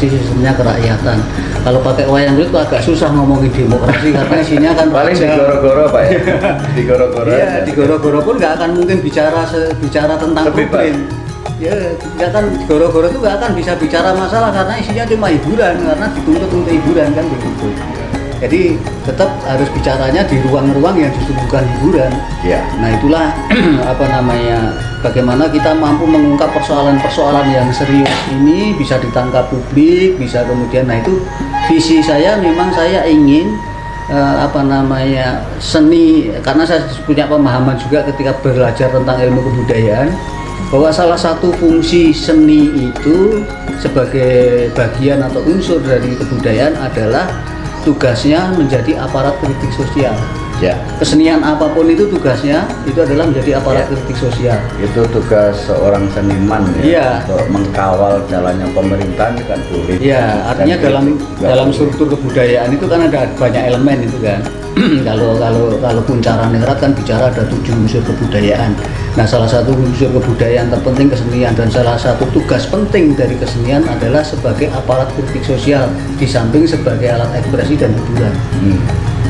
demokrasi, sistemnya kerakyatan. Kalau pakai wayang kulit agak susah ngomongin demokrasi karena isinya kan paling digoro-goro Pak ya. Digoro-goro. Iya, digoro-goro pun nggak akan mungkin bicara tentang problem. Ya, nggak kan goro-goro itu nggak akan bisa bicara masalah karena isinya cuma hiburan, karena dituntut untuk hiburan kan begitu. Jadi tetap harus bicaranya di ruang-ruang yang justru bukan hiburan. Ya. Nah itulah bagaimana kita mampu mengungkap persoalan-persoalan yang serius ini bisa ditangkap publik, bisa kemudian, nah itu visi saya. Memang saya ingin seni, karena saya punya pemahaman juga ketika belajar tentang ilmu kebudayaan, bahwa salah satu fungsi seni itu sebagai bagian atau unsur dari kebudayaan adalah tugasnya menjadi aparat kritik sosial. Ya. Kesenian apapun itu tugasnya itu adalah menjadi aparat kritik sosial. Itu tugas seorang seniman ya. Untuk mengkawal jalannya pemerintahan kan boleh. Iya, artinya dalam struktur kebudayaan itu kan ada banyak elemen itu kan. kalau Puncara Ningrat kan bicara ada 7 unsur kebudayaan. Nah, salah satu unsur kebudayaan terpenting kesenian, dan salah satu tugas penting dari kesenian adalah sebagai aparat kritik sosial di samping sebagai alat ekspresi dan hiburan.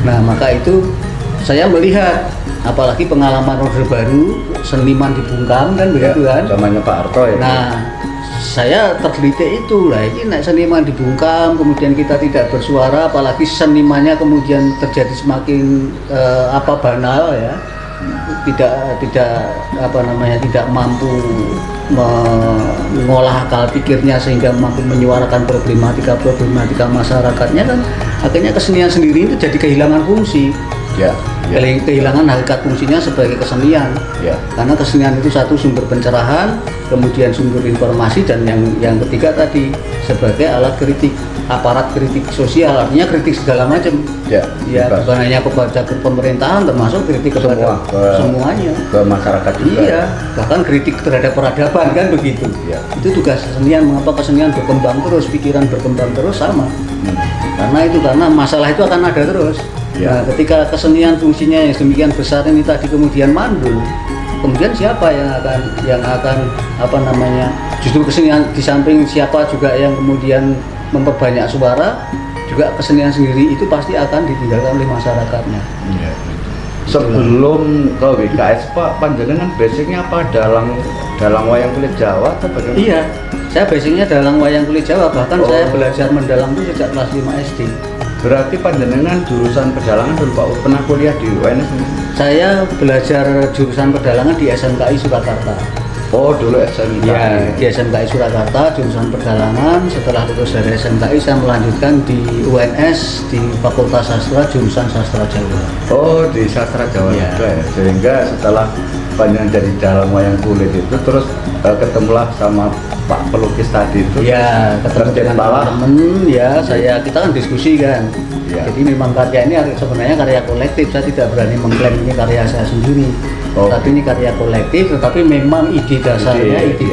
Nah, maka itu saya melihat, apalagi pengalaman Orde Baru, seniman dibungkam kan begitu kan. Zamannya Pak Harto ya. Nah, saya tergelitik itu lah, ini seniman dibungkam, kemudian kita tidak bersuara, apalagi senimannya kemudian terjadi semakin banal ya, tidak mampu mengolah akal pikirnya sehingga mampu menyuarakan problematika masyarakatnya, kan akhirnya kesenian sendiri itu jadi kehilangan fungsi. Kehilangan hakikat fungsinya sebagai kesenian. Karena kesenian itu satu sumber pencerahan, kemudian sumber informasi, dan yang ketiga tadi sebagai alat kritik, aparat kritik sosial, artinya kritik segala macam. Bukan hanya kepada pemerintahan, termasuk kritik kepada semuanya, ke masyarakat juga. Iya, bahkan kritik terhadap peradaban kan begitu. Itu tugas kesenian. Mengapa kesenian berkembang terus, pikiran berkembang terus sama? Karena masalah itu akan ada terus. Nah, ketika kesenian fungsinya yang demikian besar ini tadi kemudian mandul, kemudian siapa yang akan justru kesenian, di samping siapa juga yang kemudian memperbanyak suara, juga kesenian sendiri itu pasti akan ditinggalkan oleh masyarakatnya. Sebelum ke WKS Pak, panjenengan basicnya apa? dalang wayang kulit Jawa atau bagaimana? Iya, saya basicnya dalang wayang kulit Jawa, bahkan saya belajar mendalang itu sejak kelas 5 SD. Berarti panjenengan jurusan pedalangan dulu Pak, pernah kuliah di UNS ini? Saya belajar jurusan pedalangan di SMKI Surakarta. Oh, dulu SMKI. Ya, di SMKI Surakarta jurusan pedalangan. Setelah lulus dari SMKI saya melanjutkan di UNS di Fakultas Sastra jurusan Sastra Jawa. Oh, di Sastra Jawa juga ya. Sehingga setelah panjenengan jadi dalang wayang kulit itu terus ketemulah sama Pak pelukis tadi itu. Ya, ketemu dengan teman ya, kita kan diskusi kan. Jadi memang karya ini sebenarnya karya kolektif, saya tidak berani mengklaim ini karya saya sendiri. Tapi ini karya kolektif, tetapi memang ide dasarnya, ide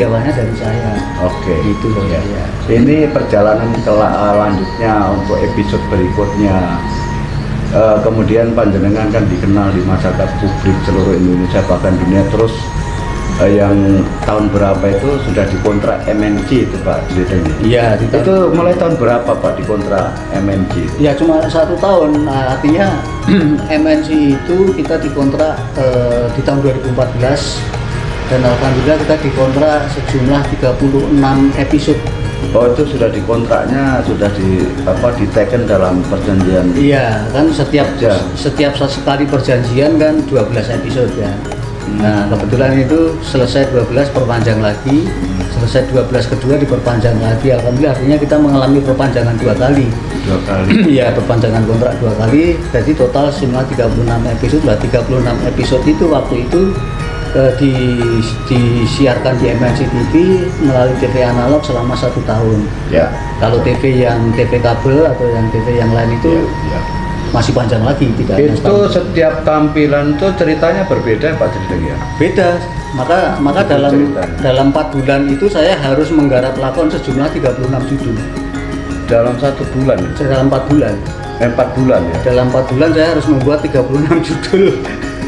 awalnya dari saya. Gitu loh ya. Ini perjalanan selanjutnya untuk episode berikutnya. Kemudian panjenengan kan dikenal di masyarakat publik seluruh Indonesia bahkan dunia, terus yang tahun berapa itu sudah dikontrak MNC itu Pak ceritanya? Iya, itu mulai tahun berapa Pak dikontrak MNC? Ya cuma 1 tahun, nah, artinya MNC itu kita dikontrak di tahun 2014, dan alhamdulillah kita dikontrak sejumlah 36 episode. Oh, itu sudah dikontraknya, sudah diteken dalam perjanjian? Iya, kan setiap sekali perjanjian kan 12 episode kan. Nah, kebetulan itu selesai 12 perpanjang lagi, selesai 12 kedua diperpanjang lagi. Alhamdulillah, artinya kita mengalami perpanjangan 2 kali. Iya, perpanjangan kontrak 2 kali. Jadi total semua 36 episode lah. 36 episode itu waktu itu disiarkan di MNC TV melalui TV analog selama 1 tahun. Kalau TV kabel atau yang TV yang lain itu masih panjang lagi, tidak. Itu setiap tampilan tuh ceritanya berbeda Pak ceritanya? Beda. Maka dalam 4 bulan itu saya harus menggarap lakon sejumlah 36 judul. Dalam 1 bulan? Dalam 4 bulan. 4 bulan ya? Dalam 4 bulan saya harus membuat 36 judul.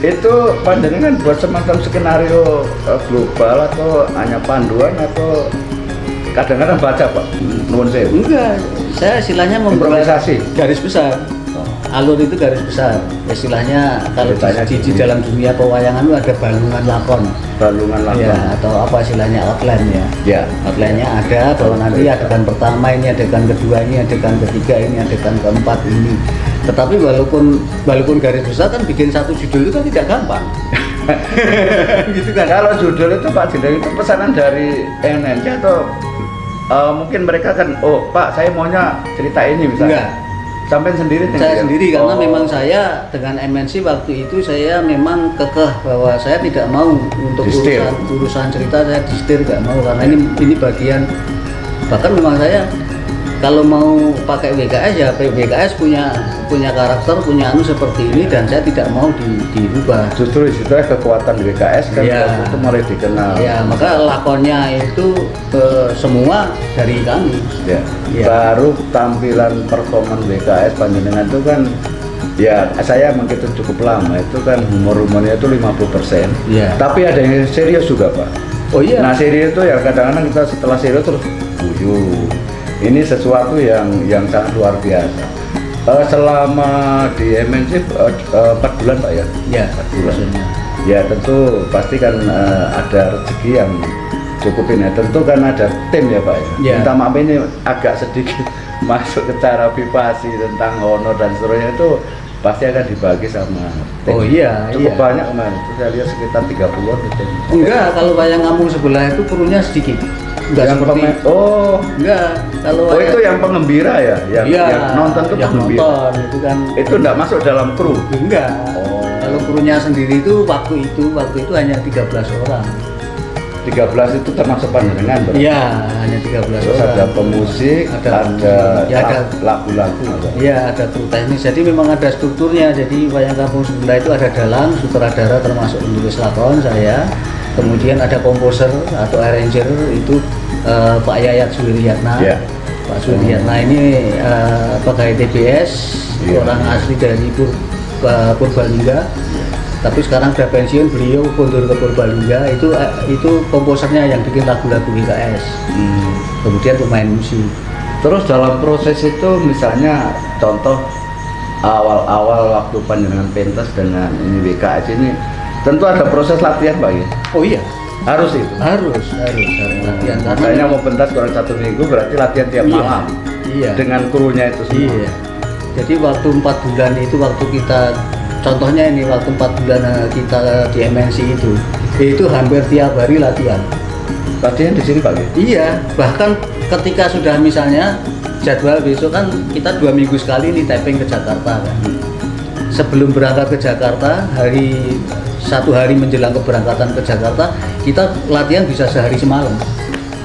Itu panjenengan buat semacam skenario global atau hanya panduan atau kadang-kadang baca Pak, nuwun sewu. Enggak, saya istilahnya membuat Improvisasi. garis besar. Alur itu garis besar. Istilahnya kalau Ceritanya di gini. dalam dunia pewayangan itu ada balungan lakon. Balungan Ya, lakon. atau apa istilahnya outline ya. Ya. Outline-nya ada bahwa nanti adegan pertama ini, adegan kedua ini, adegan ketiga ini, adegan keempat ini. Tetapi walaupun garis besar kan bikin satu judul itu kan tidak gampang. Gitu kan. Kalau judul itu Pak Jendeng itu pesanan dari NNC atau mungkin mereka kan, oh Pak saya maunya cerita ini misalnya. Enggak. Sampai sendiri Saya sendiri karena Oh. memang saya dengan MNC waktu itu saya memang kekeh bahwa saya tidak mau untuk Distir. urusan cerita saya distir, nggak mau karena ini bagian, bahkan memang saya kalau mau pakai WKS ya WKS punya karakter, punya anu seperti ini dan saya tidak mau dirubah. Justru disitulah kekuatan WKS kan Iya. itu mulai dikenal. Ya maka lakonnya itu semua dari kami. Ya. Iya. Baru tampilan performan WKS panjenengan itu kan ya saya menghitung cukup lama itu kan humornya itu 50%. Iya. Tapi ada yang serius juga Pak. Oh iya. Nah serius itu ya kadang-kadang kita setelah serius terus guyu. Ini sesuatu yang sangat luar biasa. Selama di MNC 4 bulan Pak ya? Ya. 4 bulan. Maksudnya. Ya tentu pasti kan ada rezeki yang cukup ini. Tentu kan ada tim ya Pak ya. Ya. Minta maaf ini agak sedikit masuk ke cara privasi tentang honor dan seterusnya itu pasti akan dibagi sama tim. Oh iya, Cukup iya. banyak kemarin. Itu saya lihat sekitar 30-an tim. Enggak, kalau wayang kampung sebelah itu krunya sedikit. Enggak Yang seperti pemain, oh enggak. Kalau Oh itu yang pengembira ya, iya, yang nonton tuh yang pengembira. nonton itu kan Itu enggak masuk dalam kru. enggak. Oh. Kalau krunya sendiri itu waktu itu hanya 13 orang. 13 itu termasuk panjenengan berarti? Iya, hanya 13 Terus orang. ada pemusik, Ada ya, ada lagu-lagu ada. Iya, ada kru teknis. Jadi memang ada strukturnya. Jadi wayang kampung sebelah itu ada dalang, sutradara termasuk penulis lakon saya. Kemudian ada komposer atau arranger itu Pak Yayat Suwiriyatna. Iya. Pak Suwiriyatna ini pegawai TBS, Iya. orang asli dari Purbalingga. Tapi sekarang sudah pensiun, beliau mundur ke Purbalingga. Itu komposernya yang bikin lagu-lagu WKS. Kemudian pemain musik. Terus dalam proses itu misalnya contoh awal-awal waktu panjenengan pentas dengan ini WKS ini tentu ada proses latihan Pak ya? Oh iya, Harus itu? harus latihan karena Misalnya mau pentas kurang 1 minggu berarti latihan tiap Iya. malam Iya. dengan krunya itu semua? Iya. Jadi waktu 4 bulan itu waktu kita contohnya ini waktu 4 bulan kita di MNC itu hampir tiap hari latihan. Latihan di sini Pak ya? Iya, bahkan ketika sudah misalnya jadwal besok kan kita 2 minggu sekali nih tapping ke Jakarta kan. Sebelum berangkat ke Jakarta, 1 hari menjelang keberangkatan ke Jakarta, kita latihan bisa sehari semalam.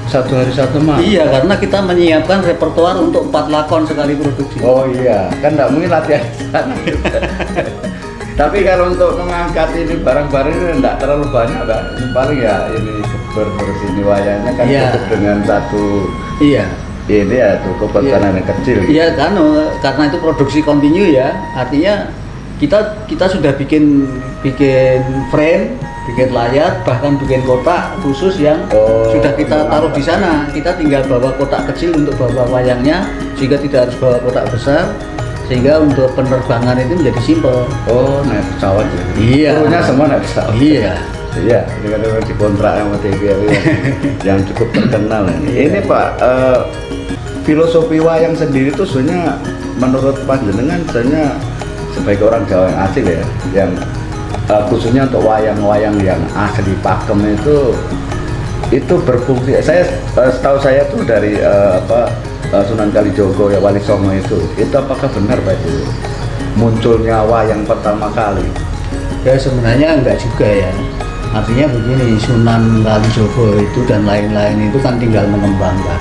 1 hari 1 malam? Iya, karena kita menyiapkan repertoar untuk 4 lakon sekali produksi. Oh iya, kan nggak mungkin latihan di sana. Tapi kalau untuk mengangkat ini barang-barang ini nggak terlalu banyak Pak. Ini paling ya ini bersini wayangnya kan Iya. cukup dengan satu Iya. ini ya cukup pesanan yang kecil. Gitu. Iya kan, karena itu produksi kontinu ya, artinya kita sudah bikin frame, bikin layar, bahkan bikin kotak khusus yang Oh, sudah kita taruh di sana. Kita tinggal bawa kotak kecil untuk bawa wayangnya, sehingga tidak harus bawa kotak besar, sehingga untuk penerbangan itu menjadi simpel. Oh, naik pesawat ya? Iya. Krunya semua naik pesawat? Iya. Iya, dengan dikontrak sama TVRI yang cukup terkenal. Iya. Ini Pak, filosofi wayang sendiri itu sebenarnya menurut panjenengan sebenarnya sebagai orang Jawa yang asli ya, yang khususnya untuk wayang-wayang yang asli pakem itu berfungsi. Saya setahu saya tuh dari Sunan Kalijogo ya Wali Songo itu apakah benar Pak itu munculnya wayang pertama kali? Ya sebenarnya enggak juga ya. Artinya begini, Sunan Kalijogo itu dan lain-lain itu kan tinggal mengembangkan.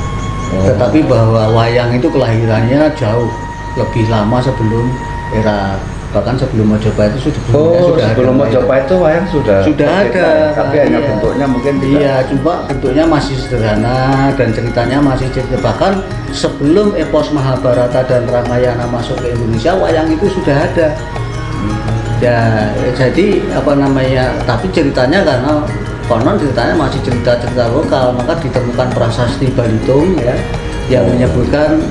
Oh. Tetapi bahwa wayang itu kelahirannya jauh lebih lama sebelum era, bahkan sebelum Mojopahit itu sudah sebelum ada Mojopahit itu wayang sudah ada, tapi hanya iya. bentuknya mungkin tidak. Iya, cuma bentuknya masih sederhana dan ceritanya masih cerita. Bahkan sebelum epos Mahabharata dan Ramayana masuk ke Indonesia, wayang itu sudah ada. Ya, jadi tapi ceritanya karena konon ceritanya masih cerita-cerita lokal, maka ditemukan prasasti Balitung ya yang menyebutkan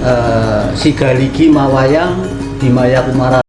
si Galigi Mawayang Bimaya Kumara.